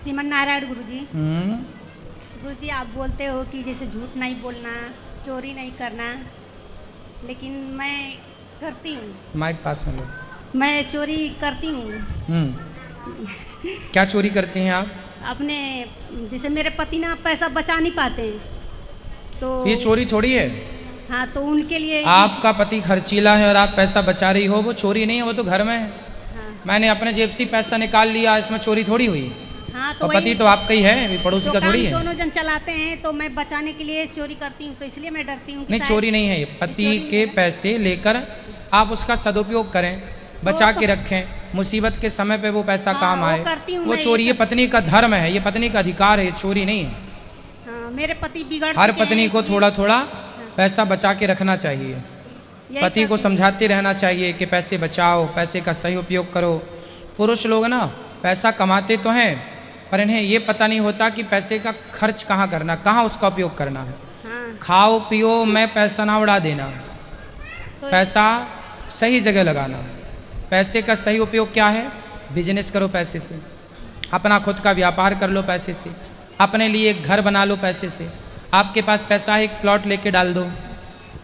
श्रीमन नारायण गुरुजी। गुरुजी आप बोलते हो कि जैसे झूठ नहीं बोलना, चोरी नहीं करना, लेकिन मैं करती हूँ। माइक पास में लो। मैं चोरी करती हूँ। क्या चोरी करती हैं आप? अपने जैसे मेरे पति ना पैसा बचा नहीं पाते हैं तो ये चोरी थोड़ी है। हाँ, तो उनके लिए आपका पति खर्चीला है और आप पैसा बचा रही हो, वो चोरी नहीं है, वो तो घर में है। हाँ, मैंने अपने जेब से पैसा निकाल लिया, इसमें चोरी थोड़ी हुई। हाँ, तो पति तो आपका ही है, अभी पड़ोसी का थोड़ी है। दोनों जन चलाते हैं तो मैं बचाने के लिए चोरी करती हूँ, तो इसलिए मैं डरती हूँ। नहीं, चोरी नहीं है ये। पति के पैसे लेकर आप उसका सदुपयोग करें, बचा के रखें, मुसीबत के समय पे वो पैसा काम आए, वो चोरी। ये पत्नी का धर्म है, ये पत्नी का अधिकार है, ये चोरी नहीं है। मेरे पति बिगड़ हर पत्नी को थोड़ा थोड़ा पैसा बचा के रखना चाहिए। पति को समझाते रहना चाहिए कि पैसे बचाओ, पैसे का सही उपयोग करो। पुरुष लोग ना पैसा कमाते तो हैं, पर इन्हें ये पता नहीं होता कि पैसे का खर्च कहाँ करना, कहाँ उसका उपयोग करना है। खाओ पियो, मैं पैसा ना उड़ा देना, पैसा सही जगह लगाना। पैसे का सही उपयोग क्या है? बिजनेस करो पैसे से, अपना खुद का व्यापार कर लो पैसे से, अपने लिए एक घर बना लो पैसे से। आपके पास पैसा है, एक प्लॉट लेके डाल दो,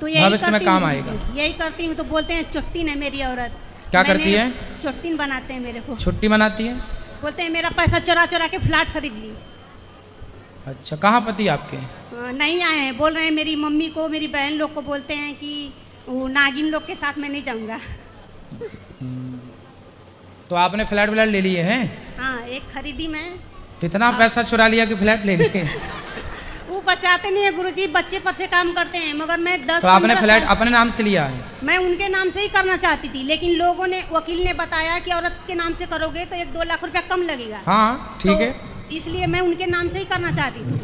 तो भविष्य में काम आएगा। यही करती हूँ। तो बोलते हैं चुट्टीन है मेरी औरत। क्या करती है? चुट्टीन बनाते हैं मेरे को। छुट्टी मनाती है? बोलते हैं मेरा पैसा चुरा चुरा के फ्लैट खरीद ली। अच्छा, कहाँ पति आपके? नहीं आए हैं, बोल रहे हैं मेरी मम्मी को, मेरी बहन लोग को बोलते हैं कि वो नागिन लोग के साथ मैं नहीं जाऊँगा। तो आपने फ्लैट व्लैट ले लिए हैं? हाँ, एक खरीदी मैं। कितना पैसा चुरा लिया कि फ्लैट ले लिए? वो बचाते नहीं है गुरुजी, बच्चे पर से काम करते हैं, मगर मैं 10। तो आपने फ्लैट अपने नाम से लिया है? मैं उनके नाम से ही करना चाहती थी, लेकिन लोगों ने, वकील ने बताया कि औरत के नाम से करोगे तो 1-2 लाख रुपया कम लगेगा। हाँ ठीक है, इसलिए मैं उनके नाम से ही करना चाहती थी।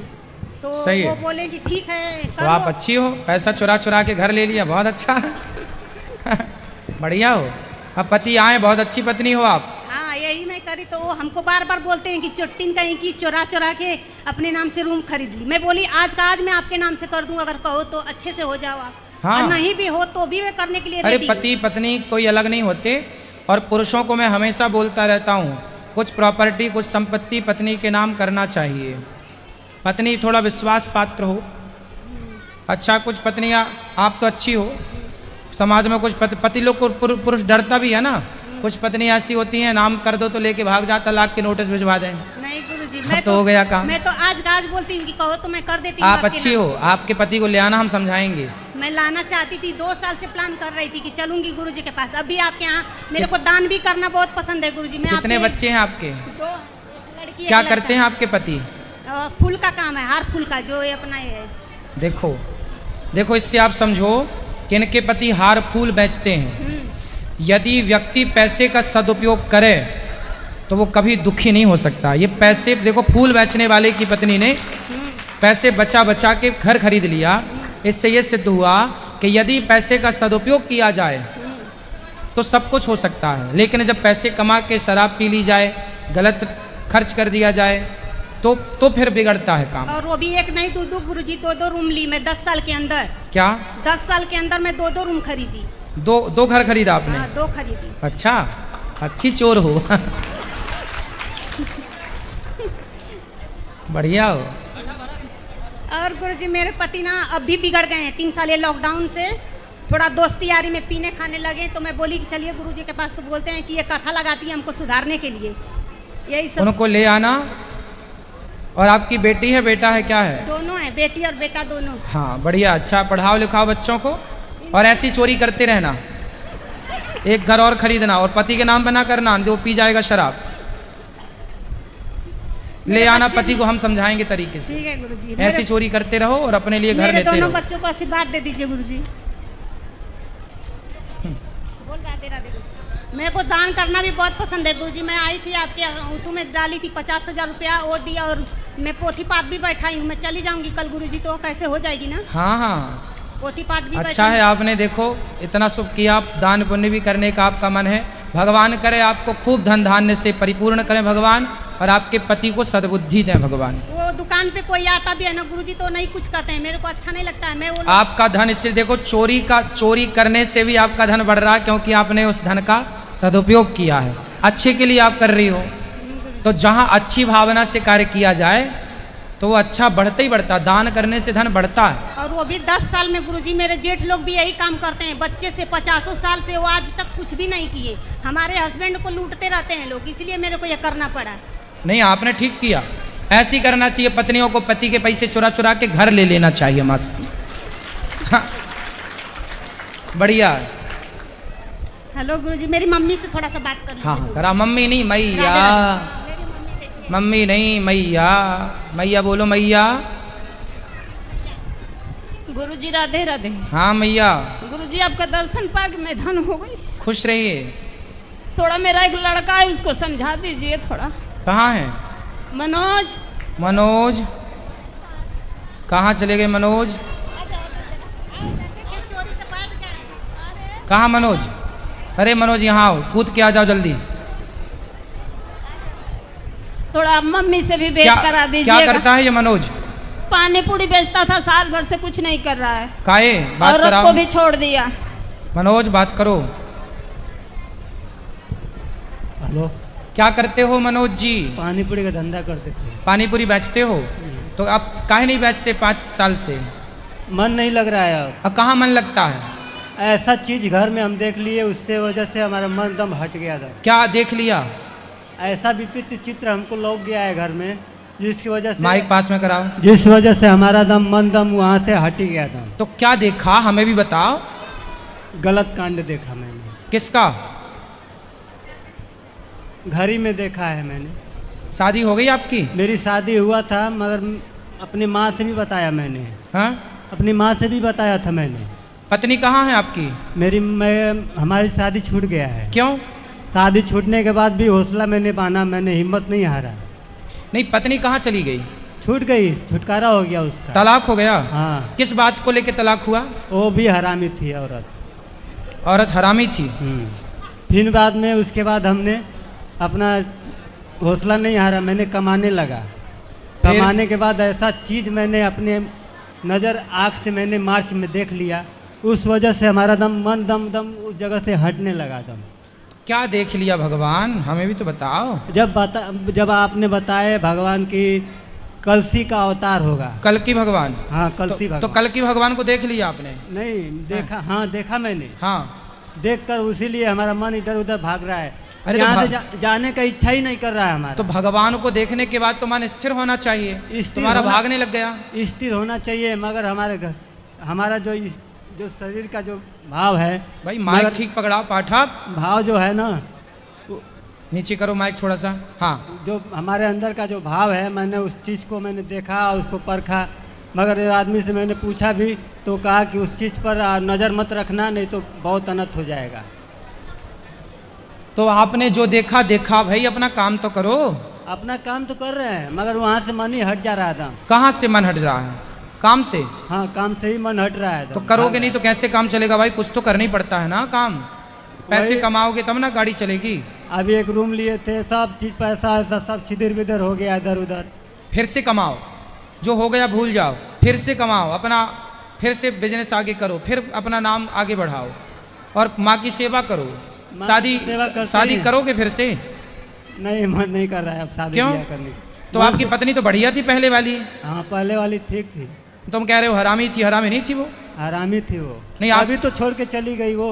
तो सही वो है। बोले कि ठीक है तो आप अच्छी हो, पैसा चुरा चुरा के घर ले लिया, बहुत अच्छा बढ़िया हो। अब पति आए, बहुत अच्छी पत्नी हो आप। हाँ, यही मैं करी। तो वो हमको बार बार बोलते हैं कि चुट्टिन कहीं की चुरा चुरा के अपने नाम से रूम खरीद ली। मैं बोली आज का आज मैं आपके नाम से कर दूं, अगर कहो तो अच्छे से हो जाओ आप। हाँ। और नहीं भी हो तो भी मैं करने के लिए अरे रेडी पति पत्नी कोई अलग नहीं होते। और पुरुषों को मैं हमेशा बोलता रहता हूँ, कुछ प्रॉपर्टी, कुछ संपत्ति पत्नी के नाम करना चाहिए। पत्नी थोड़ा विश्वास पात्र हो। अच्छा, कुछ पत्नियाँ, आप तो अच्छी हो, समाज में कुछ पति लोग को पुरुष डरता भी है ना। कुछ पत्नी ऐसी होती हैं, नाम कर दो तो लेके भाग जाता, लाख के नोटिस भिजवा दें। नहीं गुरुजी, मैं तो हो गया काम। मैं तो आज का आज बोलती हूँ कि कहो तो मैं कर देती हूँ। आप अच्छी हो, आपके पति को ले आना, हम समझाएंगे। मैं लाना चाहती थी, 2 साल से प्लान कर रही थी कि चलूंगी गुरुजी के पास। अभी आपके यहाँ मेरे को दान भी करना बहुत पसंद है गुरुजी। मैं कितने बच्चे हैं आपके? 2 लड़की। क्या करते हैं आपके पति? फूल का काम है, हर फूल का, जो ये अपना ये है। देखो देखो, इससे आप समझो कि इनके पति हार फूल बेचते हैं। यदि व्यक्ति पैसे का सदुपयोग करे तो वो कभी दुखी नहीं हो सकता। ये पैसे देखो, फूल बेचने वाले की पत्नी ने पैसे बचा बचा के घर खरीद लिया। इससे ये सिद्ध हुआ कि यदि पैसे का सदुपयोग किया जाए तो सब कुछ हो सकता है। लेकिन जब पैसे कमा के शराब पी ली जाए, गलत खर्च कर दिया जाए, तो फिर बिगड़ता है काम। और वो भी एक नहीं, 2 गुरुजी, 2 रूम ली मैं 10 साल के अंदर। क्या? 10 साल के अंदर मैं 2 रूम खरीदी। 2 घर खरीदा आपने? हाँ, 2 खरीदी। अच्छा, अच्छी चोर हो बढ़िया हो। और गुरुजी मेरे पति ना अब भी बिगड़ गए हैं 3 साल। ये लॉकडाउन से थोड़ा दोस्ती यारी में पीने खाने लगे, तो मैं बोली कि चलिए गुरुजी के पास। तो बोलते हैं कि ये कथा लगाती है हमको सुधारने के लिए। यही सब। उनको ले आना। और आपकी बेटी है, बेटा है, क्या है? दोनों है, बेटी और बेटा दोनों। हाँ बढ़िया, अच्छा पढ़ाओ लिखाओ बच्चों को, और ऐसी चोरी करते रहना। एक घर और खरीदना और पति के नाम पे ना करना, वो पी जाएगा शराब। ले आना पति को, हम समझाएंगे तरीके से। ठीक है गुरुजी। ऐसी चोरी करते रहो और अपने लिए घर लेते रहो। दोनों बच्चों को आशीर्वाद दे दीजिए गुरुजी। बोल राधे राधे गुरुजी। मेरे को दान करना भी बहुत पसंद है गुरुजी। मैं आई थी आपके ऊतू में, डाली थी 50,000 रुपया और दिया, और मैं पोथी पाठ भी बैठाई हूँ। मैं चली जाऊंगी कल गुरुजी, तो कैसे हो जाएगी ना? हाँ हाँ, पोथी पाठ भी अच्छा है। आपने देखो इतना शुभ किया, दान पुण्य भी करने का आपका मन है। भगवान करे आपको खूब धन धान्य से परिपूर्ण करें भगवान, और आपके पति को सद्बुद्धि दें भगवान। वो दुकान पे कोई आता भी है ना गुरुजी, तो नहीं कुछ करते हैं, मेरे को अच्छा नहीं लगता है। मैं वो आपका धन, इससे देखो चोरी करने से भी आपका धन बढ़ रहा है, क्योंकि आपने उस धन का सदुपयोग किया है। अच्छे के लिए आप कर रही हो। तो जहाँ अच्छी भावना से कार्य किया जाए तो वो अच्छा बढ़ता ही बढ़ता, दान करने से धन बढ़ता है। और वो भी 10 साल में गुरुजी, मेरे जेठ लोग भी यही काम करते हैं, बच्चे से 50 साल से वो आज तक कुछ भी नहीं किए, हमारे हस्बैंड को लूटते रहते हैं लोग, इसलिए मेरे को ये करना पड़ा। नहीं, आपने ठीक किया, ऐसी करना चाहिए। पत्नियों को पति के पैसे चुरा चुरा के घर ले लेना चाहिए, मस्त। हाँ, बढ़िया। हेलो गुरुजी, मेरी मम्मी से थोड़ा सा बात कर लीजिए। हाँ करा। मम्मी नहीं मैया, मम्मी नहीं मैया, मैया बोलो मैया। गुरुजी राधे राधे। हाँ मैया। गुरुजी आपका दर्शन पाके मैं धन हो गई। खुश रहिए। थोड़ा मेरा एक लड़का है, उसको समझा दीजिए थोड़ा। कहाँ है मनोज? मनोज कहाँ चले गए? मनोज कहाँ? मनोज, अरे मनोज यहाँ आओ, कूद के आ जाओ जल्दी। थोड़ा मम्मी से भी भेंट करा दीजिए। क्या करता है ये मनोज? पानी पूरी बेचता था, साल भर से कुछ नहीं कर रहा है। काहे बात औरत कराओ। को भी छोड़ दिया। मनोज बात करो। हेलो, क्या करते हो मनोज जी? पानी पूरी का धंधा करते थे। पानी पूरी बेचते हो? तो आप काहे नहीं बेचते 5 साल से? मन नहीं लग रहा है अब। कहाँ मन लगता है? ऐसा चीज घर में हम देख लिए, उससे वजह से हमारा मन दम हट गया था। क्या देख लिया? ऐसा विपरीत चित्र हमको लौक गया है घर में, जिसकी वजह से माइक पास में कराओ। जिस वजह से हमारा दम मन दम वहाँ से हट ही गया था। तो क्या देखा, हमें भी बताओ। गलत कांड देखा मैंने, किसका? घर ही में देखा है मैंने। शादी हो गई आपकी? मेरी शादी हुआ था, मगर अपनी माँ से भी बताया मैंने। हाँ, अपनी माँ से भी बताया था मैंने। पत्नी कहाँ है आपकी? हमारी शादी छूट गया है। क्यों? शादी छूटने के बाद भी हौसला मैंने बांधा, मैंने हिम्मत नहीं हारा। नहीं, पत्नी कहाँ चली गई? छूट गई, छुटकारा हो गया उसका। तलाक हो गया? हाँ। किस बात को लेके तलाक हुआ? वो भी हरामी थी औरत। औरत हरामी थी? फिर बाद में उसके बाद हमने अपना हौसला नहीं हारा, मैंने कमाने लगा। कमाने के बाद ऐसा चीज़ मैंने अपने नज़र आँख से मैंने मार्च में देख लिया, उस वजह से हमारा दम मन दम दम उस जगह से हटने लगा दम। क्या देख लिया भगवान, हमें भी तो बताओ। जब आपने बताया भगवान की कलसी का अवतार होगा। कल की भगवान? हाँ, कलसी भगवान। तो कल की भगवान को देख लिया आपने? नहीं देखा। हाँ, देखा मैंने। हाँ, देखकर उसीलिए हमारा मन इधर उधर भाग रहा है। अरे यहाँ से जाने का इच्छा ही नहीं कर रहा है हमारा। तो भगवान को देखने के बाद तो मन स्थिर होना चाहिए, तुम्हारा भागने लग गया। स्थिर होना चाहिए, मगर हमारा जो शरीर का जो भाव है। भाई माइक ठीक पकड़ाओ पाठक। भाव जो है ना, नीचे करो माइक थोड़ा सा। हाँ, जो हमारे अंदर का जो भाव है, मैंने उस चीज़ को मैंने देखा, उसको परखा। मगर आदमी से मैंने पूछा भी तो कहा कि उस चीज़ पर नज़र मत रखना, नहीं तो बहुत अनर्थ हो जाएगा। तो आपने जो देखा देखा, भाई अपना काम तो करो। अपना काम तो कर रहे हैं, मगर वहाँ से मन ही हट जा रहा था। कहाँ से मन हट रहा है? काम से? हाँ, काम से ही मन हट रहा है। तो करोगे नहीं तो कैसे काम चलेगा भाई? कुछ तो करना ही पड़ता है ना काम। पैसे कमाओगे तब ना गाड़ी चलेगी। अभी एक रूम लिए थे, सब चीज़ पैसा ऐसा सब छिदर बिदर हो गया इधर उधर। फिर से कमाओ, जो हो गया भूल जाओ, फिर से कमाओ, अपना फिर से बिजनेस आगे करो, फिर अपना नाम आगे बढ़ाओ और माँ की सेवा करो। शादी करोगे फिर से? नहीं, मन नहीं कर रहा है अब शादी करने। तो आपकी पत्नी तो बढ़िया थी पहले वाली। हाँ, पहले वाली ठीक थी। तुम कह रहे हो हरामी थी? हरामी नहीं थी वो। हरामी थी वो। नहीं, अभी तो छोड़ के चली गई वो।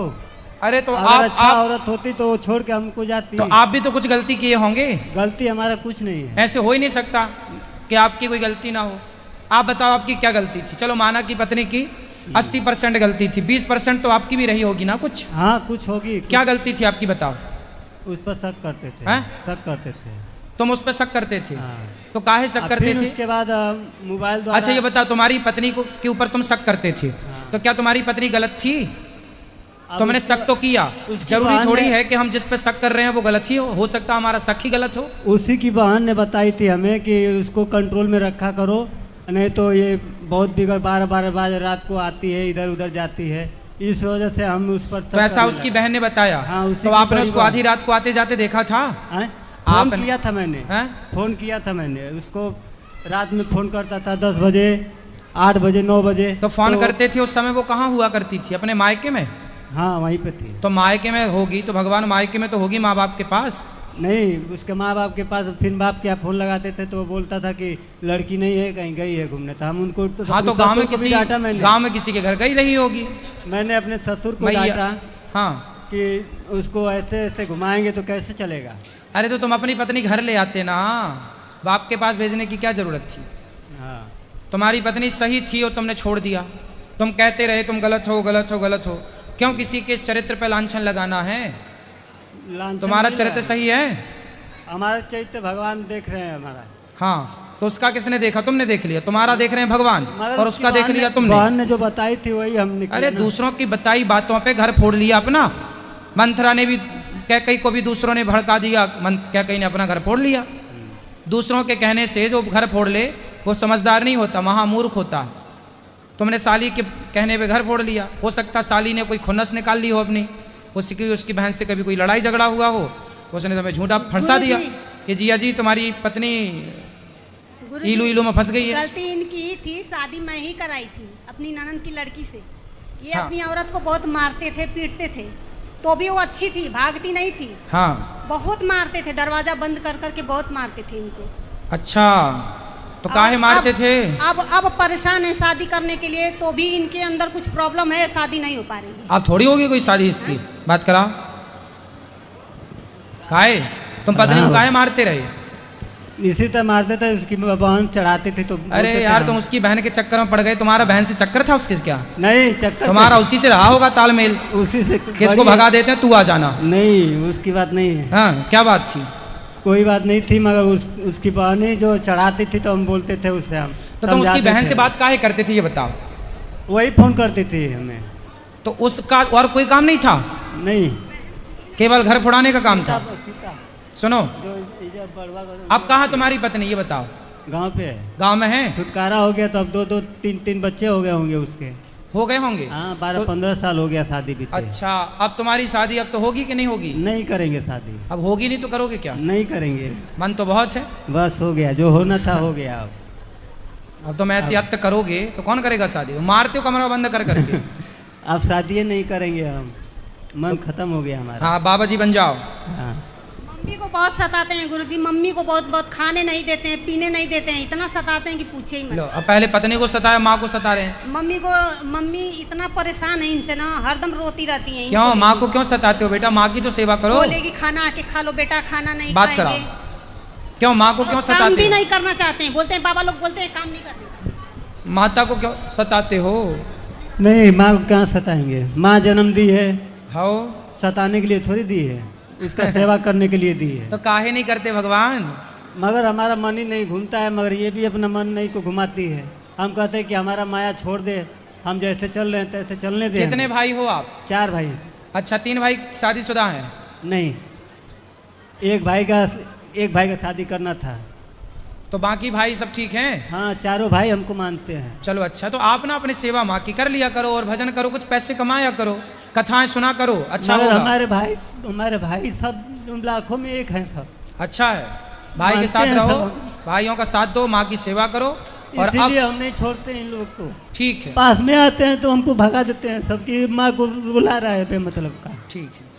अरे तो अगर अच्छा औरत होती तो वो छोड़ के हमको जाती। तो आप भी तो कुछ गलती किए होंगे। गलती हमारा कुछ नहीं है। ऐसे हो ही नहीं सकता कि आपकी कोई गलती ना हो। आप बताओ आपकी क्या गलती थी? चलो माना कि पत्नी की 80% गलती थी, 20% तो आपकी भी रही होगी ना कुछ? हाँ, कुछ होगी। क्या गलती थी आपकी बताओ? उस पर शक करते थे। शक करते थे। तुम उस पर शक करते थे? हाँ। तो काहे शक करते थे? उसके बाद मोबाइल द्वारा। अच्छा ये बताओ, तुम्हारी पत्नी को के ऊपर तुम शक करते थे। हाँ। तो क्या तुम्हारी पत्नी गलत थी? तुमने शक तो किया, जरूरी थोड़ी है कि हम जिस पे शक कर रहे हैं वो गलत ही हो सकता हमारा शक ही गलत हो। उसी की बहन ने बताई थी हमें कि उसको कंट्रोल में रखा करो, नहीं तो ये बहुत बिगड़ 12 बजे रात को आती है, इधर उधर जाती है। इस वजह से हम उस पर। तो ऐसा उसकी बहन ने बताया? हाँ, तो आपने उसको आधी रात को आते जाते देखा था? फोन किया था मैंने। फोन किया था मैंने उसको, रात में फोन करता था 10 बजे, 8 बजे, 9 बजे। तो फोन करते थे उस समय वो कहाँ हुआ करती थी? अपने मायके में? हाँ, वहीं पे थी। तो मायके में होगी तो भगवान मायके में तो होगी माँ बाप के पास। नहीं, उसके माँ बाप के पास फिर बाप के यहाँ फोन लगाते थे तो वो बोलता था कि लड़की नहीं है, कहीं गई है घूमने। तो हम उनको तो हाँ, तो गांव में किसी डांटा मैंने, गांव में किसी के घर गई रही होगी। मैंने अपने ससुर को भैया, डांटा हाँ, कि उसको ऐसे ऐसे घुमाएंगे तो कैसे चलेगा। अरे तो तुम अपनी पत्नी घर ले आते ना, बाप के पास भेजने की क्या जरूरत थी। हाँ, तुम्हारी पत्नी सही थी और तुमने छोड़ दिया। तुम कहते रहे तुम गलत हो गलत हो गलत हो, क्यों किसी के चरित्र पे लांछन लगाना है। लांछन तुम्हारा नहीं चरित्र लगा। सही है। हमारा चरित्र भगवान देख रहे हैं हमारा। हाँ, तो उसका किसने देखा, तुमने देख लिया। तुम्हारा देख रहे हैं भगवान मगर और उसकी उसका देख बहन लिया ने- तुमने। बहन ने जो बताई थी वही हमने किया अरे ना। दूसरों की बताई बातों पे घर फोड़ लिया अपना। मंथरा ने भी कैकई को भी दूसरों ने भड़का दिया, कैकई ने अपना घर फोड़ लिया। दूसरों के कहने से जो घर फोड़ ले वो समझदार नहीं होता, महामूर्ख होता है। तुमने साली के कहने पे घर फोड़ लिया। हो सकता साली ने कोई खुन्नस निकाल ली हो अपनी, उसकी बहन से कभी कोई लड़ाई झगड़ा हुआ हो, उसने तुम्हें झूठा फंसा दिया कि जिया जी तुम्हारी पत्नी गुरुजी, इलू इलू में फंस गई है। गलती इनकी ही थी, शादी मैं ही कराई थी अपनी ननद की लड़की से। ये हाँ। अपनी औरत को बहुत मारते थे, पीटते थे, तो भी वो अच्छी थी, भागती नहीं थी। हाँ, बहुत मारते थे, दरवाजा बंद कर करके बहुत मारते थे इनको। अच्छा, तो काहे मारते थे। अब परेशान है शादी करने के लिए, तो भी इनके अंदर कुछ प्रॉब्लम है, शादी नहीं हो पा रही है। आप थोड़ी होगी कोई शादी इसकी, बात करा। काहे तुम पत्नी को काहे मारते रहे। इसी तरह मारते थे, उसकी बहन चढ़ाते थे तो बोलते अरे थे यार हम। तुम उसकी बहन के चक्कर में पड़ गए। तुम्हारा बहन से चक्कर था उसके क्या। नहीं, चक्कर तुम्हारा उसी से रहा होगा तालमेल, उसी से किसको बड़ी- भगा देते हैं तू आ जाना। नहीं, उसकी बात नहीं है, हाँ, क्या बात थी। कोई बात नहीं थी, मगर उसकी बहन ही जो चढ़ाती थी तो हम बोलते थे उससे, हम तो तुम उसकी समझाते बहन थे। से बात काहे करते थे ये बताओ। वही फोन करती थी हमें। तो उसका और कोई काम नहीं था, नहीं, केवल घर फोड़ाने का काम था। सुनो, जो बड़वा अब कहाँ तुम्हारी पत्नी ये बताओ। गांव पे है, गांव में है। छुटकारा हो गया तो अब 2-2 3-3 बच्चे हो गए होंगे उसके। हो गए होंगे। हाँ, 12-15 साल हो गया शादी भी। अच्छा, अब तुम्हारी शादी अब तो होगी कि नहीं होगी। नहीं करेंगे शादी, अब होगी नहीं तो करोगे क्या। नहीं करेंगे, मन तो बहुत है। बस हो गया, जो होना था हो गया। अब तुम ऐसी हद तक करोगे तो कौन करेगा शादी। मारते हो कमरा बंद कर करके। अब शादी नहीं करेंगे हम, मन खत्म हो गया हमारा। हाँ, बाबा जी बन जाओ। हाँ, मम्मी को बहुत सताते हैं गुरुजी, मम्मी को बहुत बहुत खाने नहीं देते हैं, पीने नहीं देते हैं, इतना सताते हैं कि पूछे ही लो, मत। अब पहले पत्नी को सताया, माँ को सता रहे हैं। मम्मी इतना परेशान है इनसे ना, हरदम रोती रहती हैं। क्यों माँ को क्यों सताते हो बेटा। माँ की तो सेवा करो। बोलेगी खाना आके खा लो बेटा, खाना नहीं बात खाएंगे। क्यों माँ को क्यों और काम सताते भी हो। नहीं करना चाहते हैं, बोलते हैं बाबा लोग बोलते हैं काम नहीं करते। माता को क्यों सताते हो। नहीं, माँ को कहाँ सताएंगे, माँ जन्म दी है, हो सताने के लिए थोड़ी दी है, उसका सेवा करने के लिए दी है। तो काहे नहीं करते भगवान। मगर हमारा मन ही नहीं घूमता है, मगर ये भी अपना मन नहीं को घुमाती है। हम कहते हैं कि हमारा माया छोड़ दे, हम जैसे चल रहे हैं तैसे चलने दे। कितने भाई हो आप। 4 भाई। अच्छा, 3 भाई शादीशुदा हैं। नहीं, एक भाई का शादी करना था। तो बाकी भाई सब ठीक हैं। हाँ, चारों भाई हमको मानते हैं। चलो अच्छा, तो आप ना अपनी सेवा माँ की कर लिया करो और भजन करो, कुछ पैसे कमाया करो, कथाएं सुना करो, अच्छा मगर होगा। हमारे भाई सब लाखों में एक हैं सब। अच्छा है, भाई के मानते साथ हैं रहो, सब। भाइयों का साथ दो, माँ की सेवा करो। और इसीलिए अब हम नहीं छोड़ते इन लोग को। ठीक है, पास में आते हैं तो हमको भगा देते हैं, सबकी माँ को बुला रहा है बेमतलब का। ठीक है।